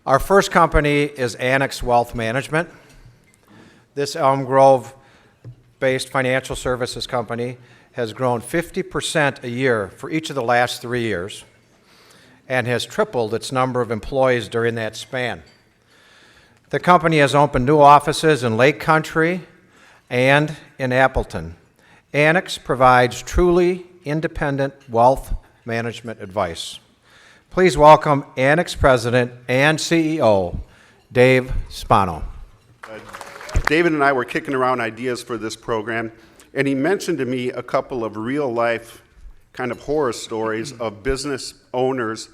Our first company is Annex Wealth Management. This Elm Grove-based financial services company has grown 50% a year for each of the last 3 years and has tripled its number of employees during that span. The company has opened new offices in Lake Country and in Appleton. Annex provides truly independent wealth management advice. Please welcome Annex President and CEO, Dave Spano. David and I were kicking around ideas for this program, and he mentioned to me a couple of real-life kind of horror stories of business owners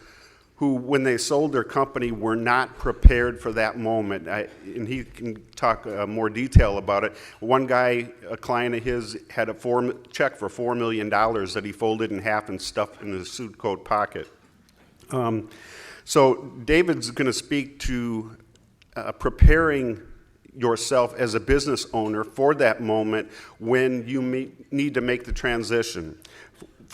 who, when they sold their company, were not prepared for that moment. And he can talk more detail about it. One guy, a client of his, had a check for $4 million that he folded in half and stuffed in his suit coat pocket. So David's going to speak to preparing yourself as a business owner for that moment when you need to make the transition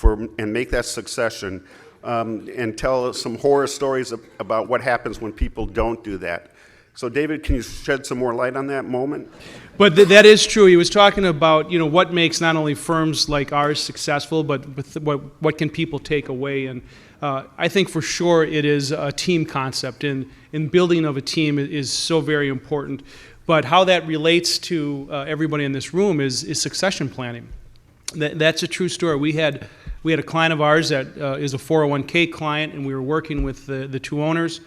and make that succession, and tell us some horror stories about what happens when people don't do that. So David, can you shed some more light on that moment? But that is true. He was talking about, what makes not only firms like ours successful, but what can people take away. And I think for sure it is a team concept, and building of a team is so very important. But how that relates to everybody in this room is succession planning. That's a true story. We had a client of ours that is a 401k client, and we were working with the two owners,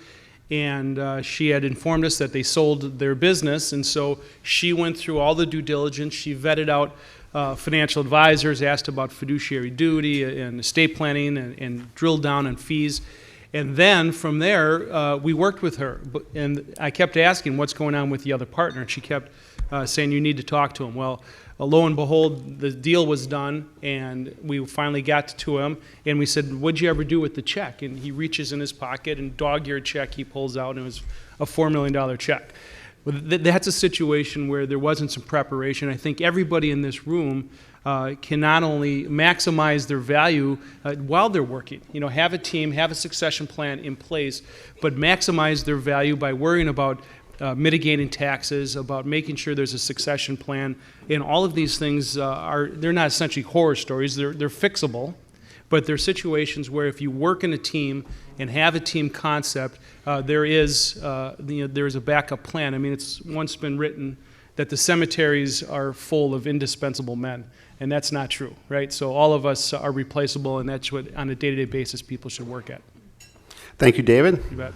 and she had informed us that they sold their business, and so she went through all the due diligence. She vetted out financial advisors, asked about fiduciary duty and estate planning, and drilled down on fees. And then from there, we worked with her, and I kept asking, what's going on with the other partner? And she kept saying, you need to talk to him. Well, lo and behold, the deal was done, and we finally got to him, and we said, what'd you ever do with the check? And he reaches in his pocket, and dog-eared check he pulls out, and it was a $4 million check. Well, that's a situation where there wasn't some preparation. I think everybody in this room can not only maximize their value while they're working, have a team, have a succession plan in place, but maximize their value by worrying about mitigating taxes, about making sure there's a succession plan. And all of these things they're not essentially horror stories, they're fixable, but they're situations where if you work in a team and have a team concept, there's a backup plan. I mean, it's once been written that the cemeteries are full of indispensable men, and that's not true, right? So all of us are replaceable, and that's what, on a day-to-day basis, people should work at. Thank you, David. You bet.